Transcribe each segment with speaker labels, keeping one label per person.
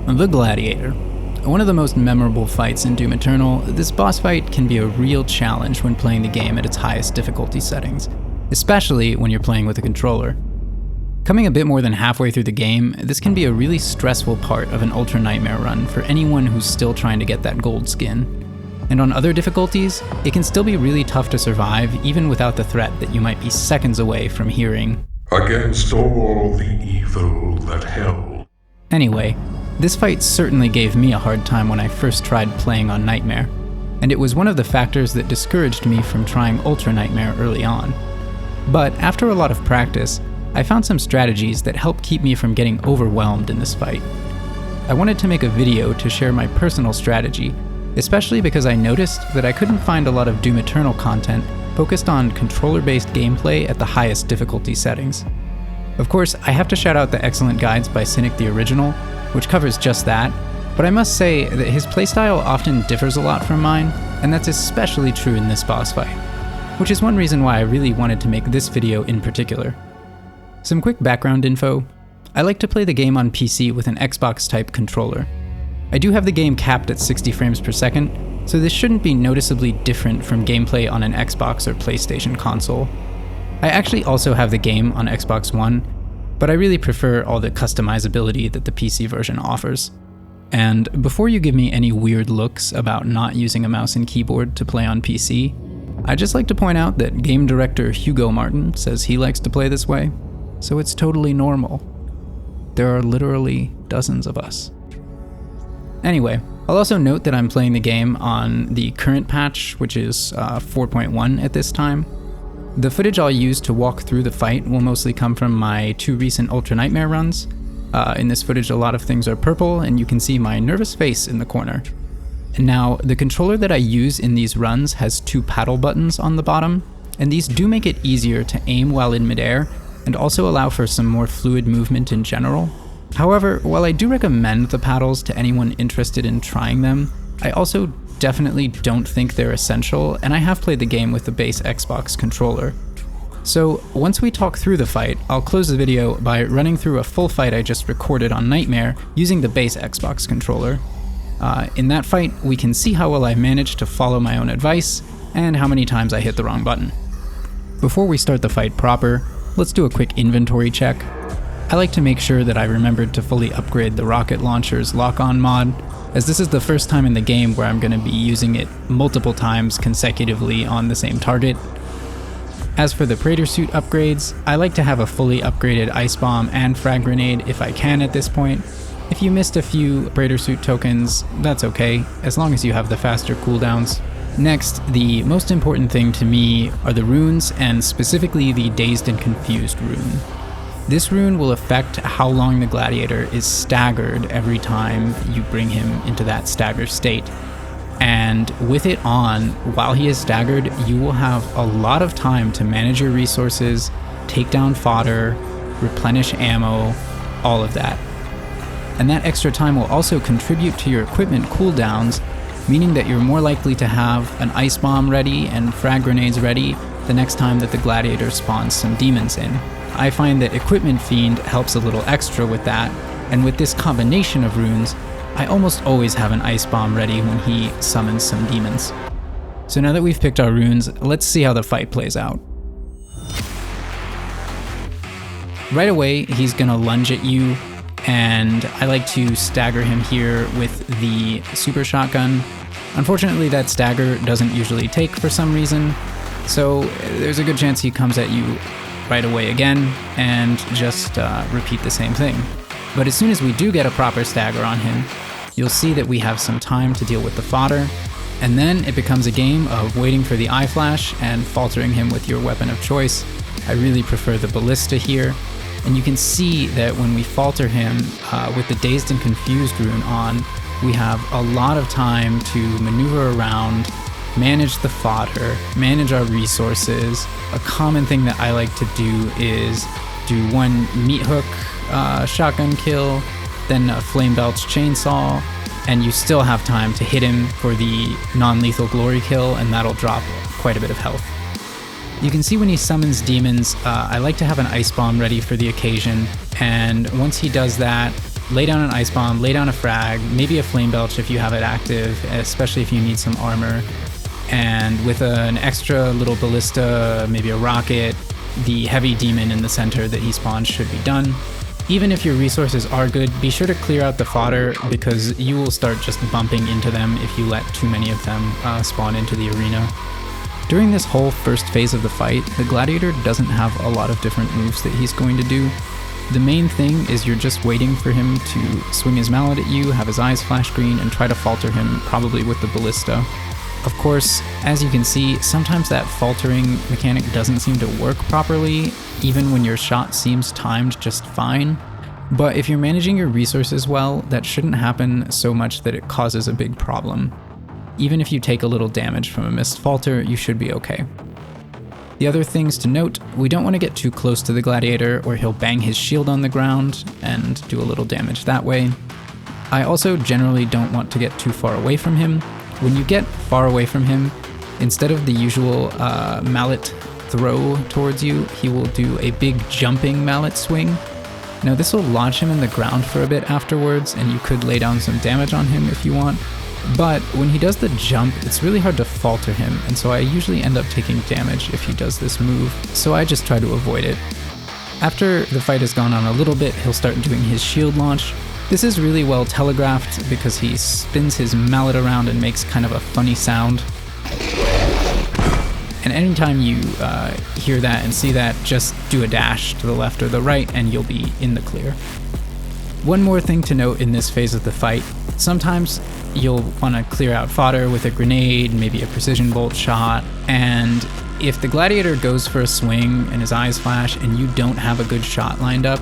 Speaker 1: The Gladiator. One of the most memorable fights in Doom Eternal, this boss fight can be a real challenge when playing the game at its highest difficulty settings, especially when you're playing with a controller. Coming a bit more than halfway through the game, this can be a really stressful part of an Ultra Nightmare run for anyone who's still trying to get that gold skin. And on other difficulties, it can still be really tough to survive even without the threat that you might be seconds away from hearing,
Speaker 2: "Against all the evil that hell."
Speaker 1: Anyway, this fight certainly gave me a hard time when I first tried playing on Nightmare, and it was one of the factors that discouraged me from trying Ultra Nightmare early on. But after a lot of practice, I found some strategies that help keep me from getting overwhelmed in this fight. I wanted to make a video to share my personal strategy, especially because I noticed that I couldn't find a lot of Doom Eternal content focused on controller-based gameplay at the highest difficulty settings. Of course, I have to shout out the excellent guides by Cynic the Original, which covers just that, but I must say that his playstyle often differs a lot from mine, and that's especially true in this boss fight, which is one reason why I really wanted to make this video in particular. Some quick background info. I like to play the game on PC with an Xbox-type controller. I do have the game capped at 60 frames per second, so this shouldn't be noticeably different from gameplay on an Xbox or PlayStation console. I actually also have the game on Xbox One, but I really prefer all the customizability that the PC version offers. And before you give me any weird looks about not using a mouse and keyboard to play on PC, I'd just like to point out that game director Hugo Martin says he likes to play this way, so it's totally normal. There are literally dozens of us. Anyway, I'll also note that I'm playing the game on the current patch, which is 4.1 at this time. The footage I'll use to walk through the fight will mostly come from my 2 recent Ultra Nightmare runs. In this footage, a lot of things are purple, and you can see my nervous face in the corner. And now, the controller that I use in these runs has 2 paddle buttons on the bottom, and these do make it easier to aim while in midair, and also allow for some more fluid movement in general. However, while I do recommend the paddles to anyone interested in trying them, I also definitely don't think they're essential, and I have played the game with the base Xbox controller. So once we talk through the fight, I'll close the video by running through a full fight I just recorded on Nightmare using the base Xbox controller. In that fight, we can see how well I managed to follow my own advice, and how many times I hit the wrong button. Before we start the fight proper, let's do a quick inventory check. I like to make sure that I remembered to fully upgrade the rocket launcher's lock-on mod, as this is the first time in the game where I'm going to be using it multiple times consecutively on the same target. As for the Praetor suit upgrades, I like to have a fully upgraded ice bomb and frag grenade if I can at this point. If you missed a few Praetor suit tokens, that's okay, as long as you have the faster cooldowns. Next, the most important thing to me are the runes, and specifically the Dazed and Confused rune. This rune will affect how long the Gladiator is staggered every time you bring him into that stagger state. And with it on, while he is staggered, you will have a lot of time to manage your resources, take down fodder, replenish ammo, all of that. And that extra time will also contribute to your equipment cooldowns, meaning that you're more likely to have an ice bomb ready and frag grenades ready the next time that the Gladiator spawns some demons in. I find that Equipment Fiend helps a little extra with that, and with this combination of runes, I almost always have an ice bomb ready when he summons some demons. So now that we've picked our runes, let's see how the fight plays out. Right away, he's gonna lunge at you, and I like to stagger him here with the super shotgun. Unfortunately, that stagger doesn't usually take for some reason, so there's a good chance he comes at you right away again, and just repeat the same thing. But as soon as we do get a proper stagger on him, you'll see that we have some time to deal with the fodder, and then it becomes a game of waiting for the eye flash and faltering him with your weapon of choice. I really prefer the ballista here, and you can see that when we falter him with the Dazed and Confused rune on, we have a lot of time to maneuver around, manage the fodder, manage our resources. A common thing that I like to do is do one meat hook shotgun kill, then a flame belch chainsaw, and you still have time to hit him for the non-lethal glory kill, and that'll drop quite a bit of health. You can see when he summons demons, I like to have an ice bomb ready for the occasion, and once he does that, lay down an ice bomb, lay down a frag, maybe a flame belch if you have it active, especially if you need some armor. And with an extra little ballista, maybe a rocket, the heavy demon in the center that he spawns should be done. Even if your resources are good, be sure to clear out the fodder because you will start just bumping into them if you let too many of them spawn into the arena. During this whole first phase of the fight, the Gladiator doesn't have a lot of different moves that he's going to do. The main thing is you're just waiting for him to swing his mallet at you, have his eyes flash green, and try to falter him, probably with the ballista. Of course, as you can see, sometimes that faltering mechanic doesn't seem to work properly, even when your shot seems timed just fine. But if you're managing your resources well, that shouldn't happen so much that it causes a big problem. Even if you take a little damage from a missed falter, you should be okay. The other things to note, we don't want to get too close to the Gladiator or he'll bang his shield on the ground and do a little damage that way. I also generally don't want to get too far away from him. When you get far away from him, instead of the usual mallet throw towards you, he will do a big jumping mallet swing. Now this will launch him in the ground for a bit afterwards, and you could lay down some damage on him if you want. But when he does the jump, it's really hard to falter him, and so I usually end up taking damage if he does this move, so I just try to avoid it. After the fight has gone on a little bit, he'll start doing his shield launch. This is really well telegraphed because he spins his mallet around and makes kind of a funny sound. And anytime you hear that and see that, just do a dash to the left or the right and you'll be in the clear. One more thing to note in this phase of the fight, sometimes you'll want to clear out fodder with a grenade, maybe a precision bolt shot, and if the Gladiator goes for a swing and his eyes flash and you don't have a good shot lined up,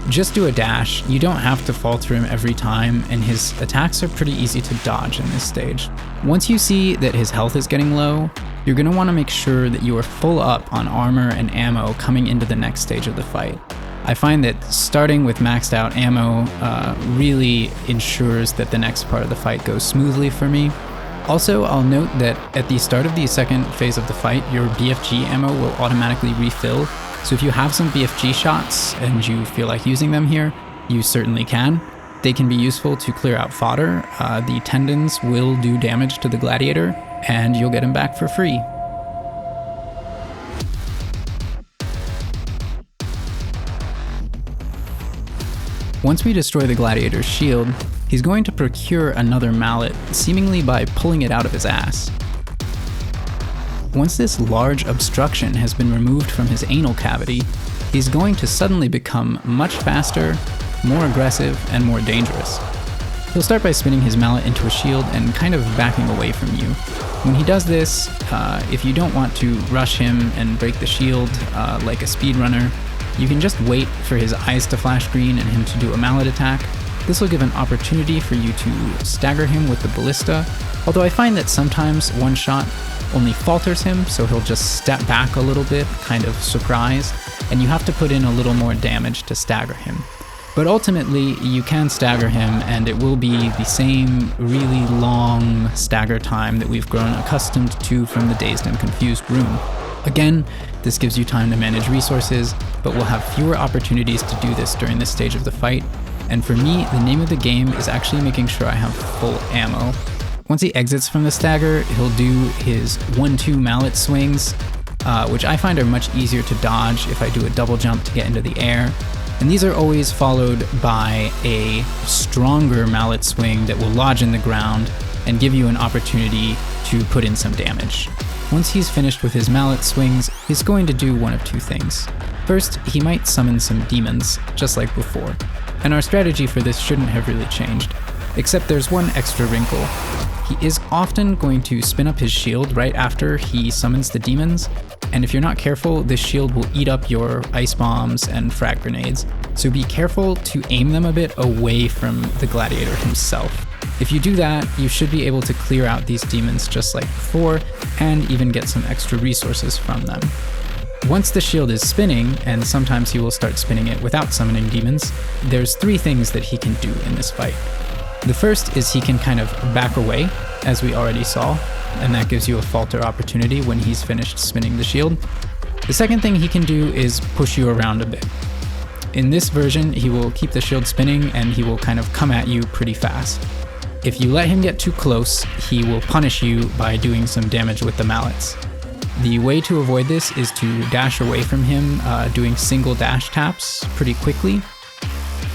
Speaker 1: just do a dash. You don't have to falter him every time, and his attacks are pretty easy to dodge in this stage. Once you see that his health is getting low, you're going to want to make sure that you are full up on armor and ammo coming into the next stage of the fight. I find that starting with maxed out ammo really ensures that the next part of the fight goes smoothly for me. Also, I'll note that at the start of the second phase of the fight, your BFG ammo will automatically refill. So if you have some BFG shots and you feel like using them here, you certainly can. They can be useful to clear out fodder. The tendons will do damage to the Gladiator, and you'll get him back for free. Once we destroy the Gladiator's shield, he's going to procure another mallet, seemingly by pulling it out of his ass. Once this large obstruction has been removed from his anal cavity, he's going to suddenly become much faster, more aggressive, and more dangerous. He'll start by spinning his mallet into a shield and kind of backing away from you. When he does this, if you don't want to rush him and break the shield like a speedrunner, you can just wait for his eyes to flash green and him to do a mallet attack. This will give an opportunity for you to stagger him with the ballista, although I find that sometimes one shot only falters him, so he'll just step back a little bit, kind of surprised, and you have to put in a little more damage to stagger him. But ultimately, you can stagger him, and it will be the same really long stagger time that we've grown accustomed to from the Dazed and Confused room. Again, this gives you time to manage resources, but we'll have fewer opportunities to do this during this stage of the fight. And for me, the name of the game is actually making sure I have full ammo. Once he exits from the stagger, he'll do his 1-2 mallet swings, which I find are much easier to dodge if I do a double jump to get into the air. And these are always followed by a stronger mallet swing that will lodge in the ground and give you an opportunity to put in some damage. Once he's finished with his mallet swings, he's going to do one of two things. First, he might summon some demons, just like before. And our strategy for this shouldn't have really changed, except there's one extra wrinkle. He is often going to spin up his shield right after he summons the demons, and if you're not careful, this shield will eat up your ice bombs and frag grenades, so be careful to aim them a bit away from the Gladiator himself. If you do that, you should be able to clear out these demons just like before, and even get some extra resources from them. Once the shield is spinning, and sometimes he will start spinning it without summoning demons, there's 3 things that he can do in this fight. The first is he can kind of back away, as we already saw, and that gives you a falter opportunity when he's finished spinning the shield. The second thing he can do is push you around a bit. In this version, he will keep the shield spinning and he will kind of come at you pretty fast. If you let him get too close, he will punish you by doing some damage with the mallets. The way to avoid this is to dash away from him, doing single dash taps pretty quickly.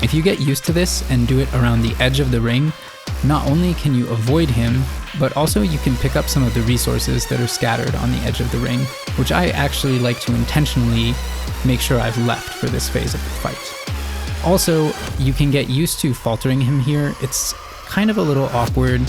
Speaker 1: If you get used to this and do it around the edge of the ring, not only can you avoid him, but also you can pick up some of the resources that are scattered on the edge of the ring, which I actually like to intentionally make sure I've left for this phase of the fight. Also, you can get used to faltering him here. It's kind of a little awkward,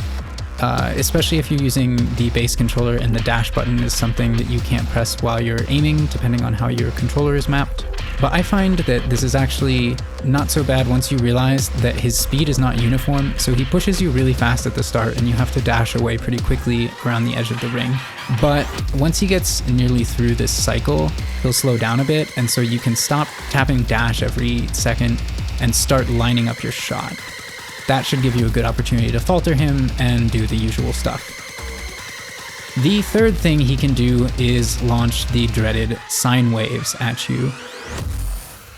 Speaker 1: especially if you're using the base controller and the dash button is something that you can't press while you're aiming, depending on how your controller is mapped. But I find that this is actually not so bad once you realize that his speed is not uniform, so he pushes you really fast at the start and you have to dash away pretty quickly around the edge of the ring. But once he gets nearly through this cycle, he'll slow down a bit, and so you can stop tapping dash every second and start lining up your shot. That should give you a good opportunity to falter him and do the usual stuff. The third thing he can do is launch the dreaded sine waves at you.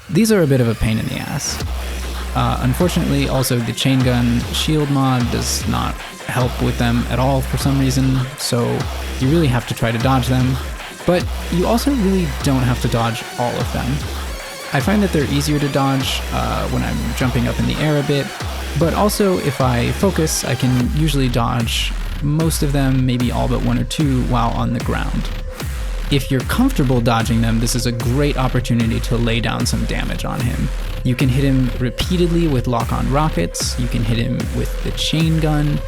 Speaker 1: These are a bit of a pain in the ass. Unfortunately, also the chain gun shield mod does not help with them at all for some reason, so you really have to try to dodge them, but you also really don't have to dodge all of them. I find that they're easier to dodge when I'm jumping up in the air a bit, but also if I focus, I can usually dodge most of them, maybe all but one or two, while on the ground. If you're comfortable dodging them, this is a great opportunity to lay down some damage on him. You can hit him repeatedly with lock-on rockets, you can hit him with the chain gun,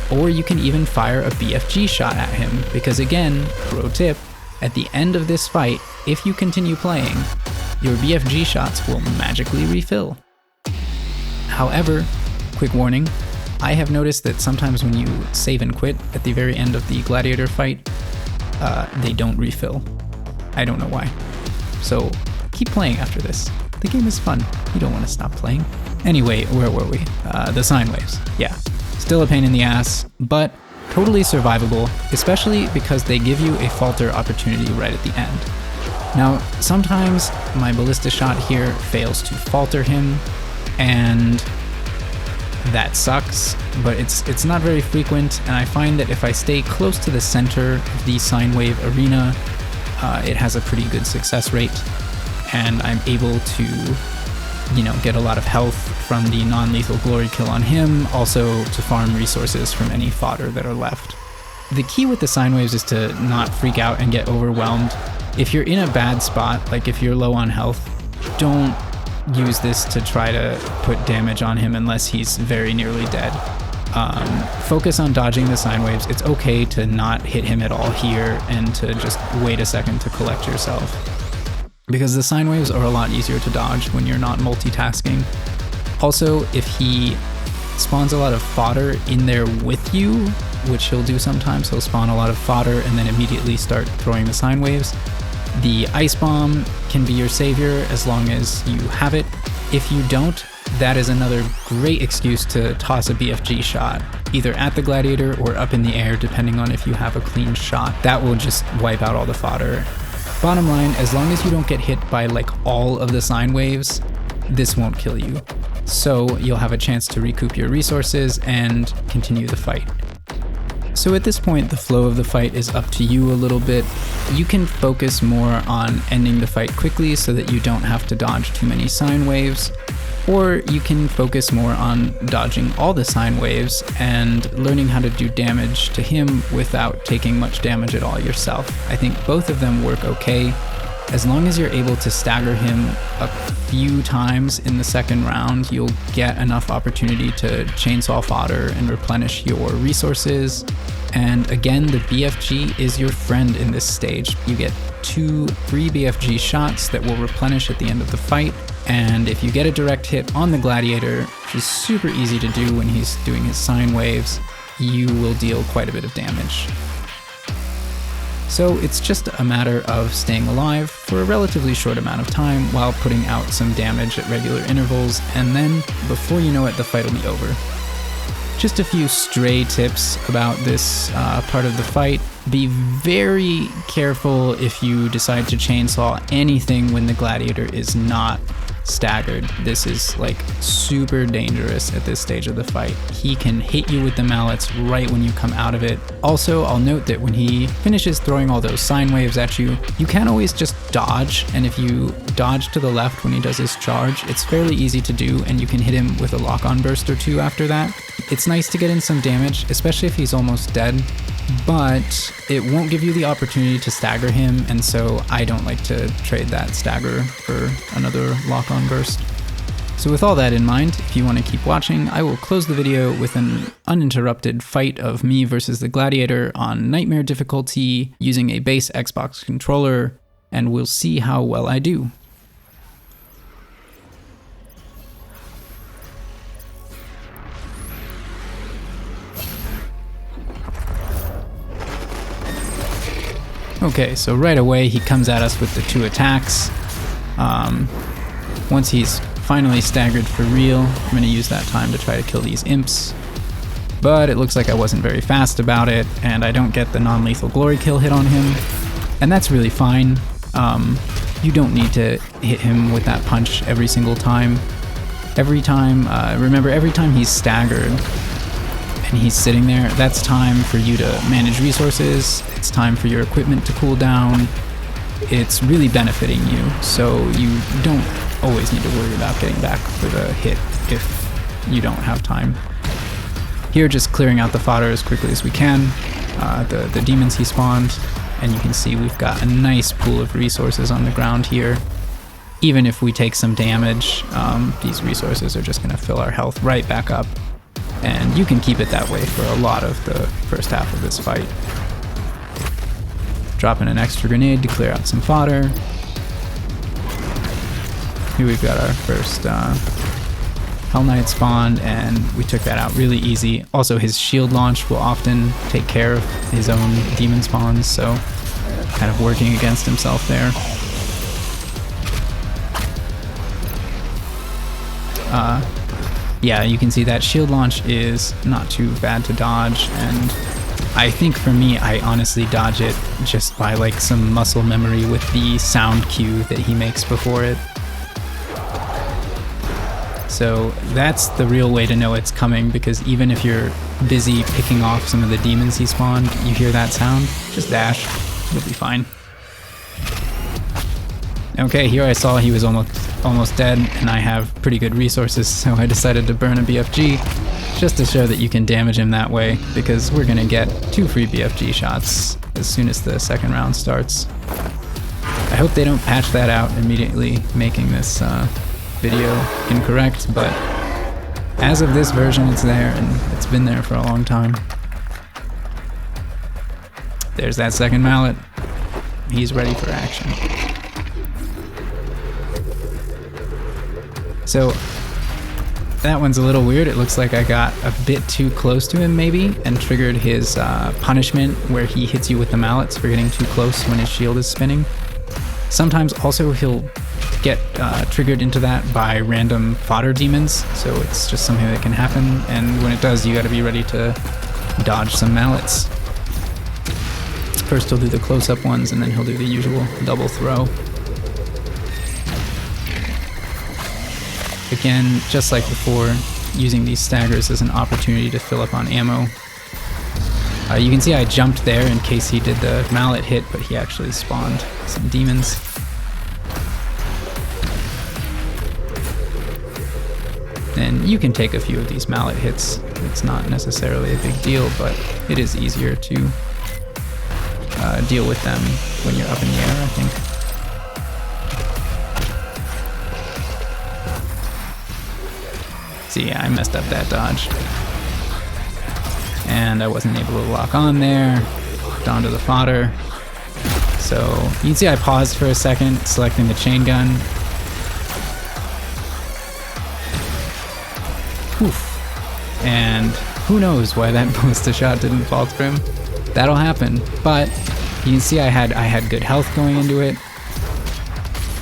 Speaker 1: or you can even fire a BFG shot at him, because again, pro tip, at the end of this fight, if you continue playing, your BFG shots will magically refill. However, quick warning, I have noticed that sometimes when you save and quit at the very end of the Gladiator fight, they don't refill. I don't know why. So keep playing after this. The game is fun. You don't want to stop playing. Anyway, where were we? The sine waves. Yeah, still a pain in the ass, but totally survivable, especially because they give you a falter opportunity right at the end. Now, sometimes my ballista shot here fails to falter him, and that sucks, but it's not very frequent, and I find that if I stay close to the center of the sine wave arena, it has a pretty good success rate, and I'm able to, get a lot of health from the non-lethal glory kill on him, also to farm resources from any fodder that are left. The key with the sine waves is to not freak out and get overwhelmed. If you're in a bad spot, like if you're low on health, don't use this to try to put damage on him unless he's very nearly dead. Focus on dodging the sine waves. It's okay to not hit him at all here and to just wait a second to collect yourself, because the sine waves are a lot easier to dodge when you're not multitasking. Also, if he spawns a lot of fodder in there with you, which he'll do sometimes, he'll spawn a lot of fodder and then immediately start throwing the sine waves. The ice bomb can be your savior as long as you have it. If you don't, that is another great excuse to toss a BFG shot, either at the Gladiator or up in the air, depending on if you have a clean shot. That will just wipe out all the fodder. Bottom line, as long as you don't get hit by all of the sine waves, this won't kill you. So you'll have a chance to recoup your resources and continue the fight. So at this point, the flow of the fight is up to you a little bit. You can focus more on ending the fight quickly so that you don't have to dodge too many sine waves, or you can focus more on dodging all the sine waves and learning how to do damage to him without taking much damage at all yourself. I think both of them work okay. As long as you're able to stagger him a few times in the second round, you'll get enough opportunity to chainsaw fodder and replenish your resources. And again, the BFG is your friend in this stage. You get 2 free BFG shots that will replenish at the end of the fight. And if you get a direct hit on the Gladiator, which is super easy to do when he's doing his sine waves, you will deal quite a bit of damage. So it's just a matter of staying alive for a relatively short amount of time while putting out some damage at regular intervals, and then, before you know it, the fight will be over. Just a few stray tips about this part of the fight. Be very careful if you decide to chainsaw anything when the Gladiator is not staggered, this is like super dangerous at this stage of the fight. He can hit you with the mallets right when you come out of it. Also, I'll note that when he finishes throwing all those sine waves at you, you can always just dodge, and if you dodge to the left when he does his charge, it's fairly easy to do, and you can hit him with a lock-on burst or two after that. It's nice to get in some damage, especially if he's almost dead, but it won't give you the opportunity to stagger him, and so I don't like to trade that stagger for another lock-on burst. So with all that in mind, if you want to keep watching, I will close the video with an uninterrupted fight of me versus the Gladiator on Nightmare difficulty using a base Xbox controller, and we'll see how well I do. Okay, so right away he comes at us with the 2 attacks. Once he's finally staggered for real, I'm going to use that time to try to kill these imps. But it looks like I wasn't very fast about it, and I don't get the non-lethal glory kill hit on him. And that's really fine. You don't need to hit him with that punch every single time. Remember, every time he's staggered and he's sitting there, that's time for you to manage resources. It's time for your equipment to cool down. It's really benefiting you, so you don't always need to worry about getting back for the hit if you don't have time. Here, just clearing out the fodder as quickly as we can, the demons he spawned, and you can see we've got a nice pool of resources on the ground here. Even if we take some damage, these resources are just going to fill our health right back up, and you can keep it that way for a lot of the first half of this fight. Dropping an extra grenade to clear out some fodder. Here we've got our first Hell Knight spawned, and we took that out really easy. Also, his shield launch will often take care of his own demon spawns, so kind of working against himself there. Yeah, you can see that shield launch is not too bad to dodge, and I think for me, I honestly dodge it just by like some muscle memory with the sound cue that he makes before it. So that's the real way to know it's coming, because even if you're busy picking off some of the demons he spawned, you hear that sound, just dash, you'll be fine. Okay, here I saw he was almost dead, and I have pretty good resources, so I decided to burn a BFG, just to show that you can damage him that way, because we're gonna get 2 free BFG shots as soon as the second round starts. I hope they don't patch that out immediately, making this video incorrect, but as of this version it's there, and it's been there for a long time. There's that second mallet. He's ready for action. So that one's a little weird. It looks like I got a bit too close to him maybe, and triggered his punishment where he hits you with the mallets for getting too close when his shield is spinning. Sometimes also he'll get triggered into that by random fodder demons, so it's just something that can happen, and when it does, you gotta be ready to dodge some mallets. First he'll do the close-up ones, and then he'll do the usual double throw. Again, just like before, using these staggers as an opportunity to fill up on ammo. You can see I jumped there in case he did the mallet hit, but he actually spawned some demons. And you can take a few of these mallet hits. It's not necessarily a big deal, but it is easier to deal with them when you're up in the air, I think. See, yeah, I messed up that dodge. And I wasn't able to lock on there. Locked onto the fodder. So you can see I paused for a second, selecting the chain gun. Oof. And who knows why that ballista shot didn't fall through him. That'll happen. But you can see I had good health going into it.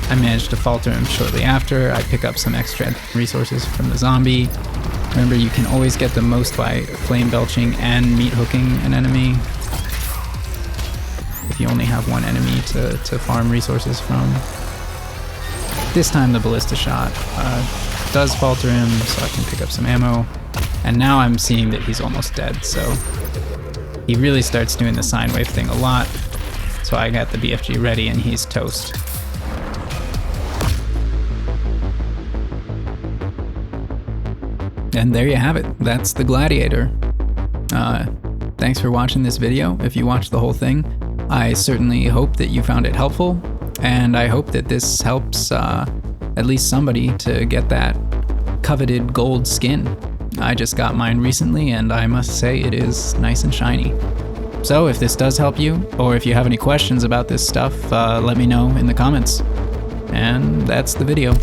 Speaker 1: I managed to falter him shortly after. I pick up some extra resources from the zombie. Remember, you can always get the most by flame belching and meat hooking an enemy, if you only have one enemy to farm resources from. This time the ballista shot does falter him, so I can pick up some ammo. And now I'm seeing that he's almost dead, so he really starts doing the sine wave thing a lot. So I got the BFG ready and he's toast. And there you have it. That's the Gladiator. Thanks for watching this video. If you watched the whole thing, I certainly hope that you found it helpful, and I hope that this helps at least somebody to get that coveted gold skin. I just got mine recently, and I must say it is nice and shiny. So if this does help you, or if you have any questions about this stuff, let me know in the comments. And that's the video.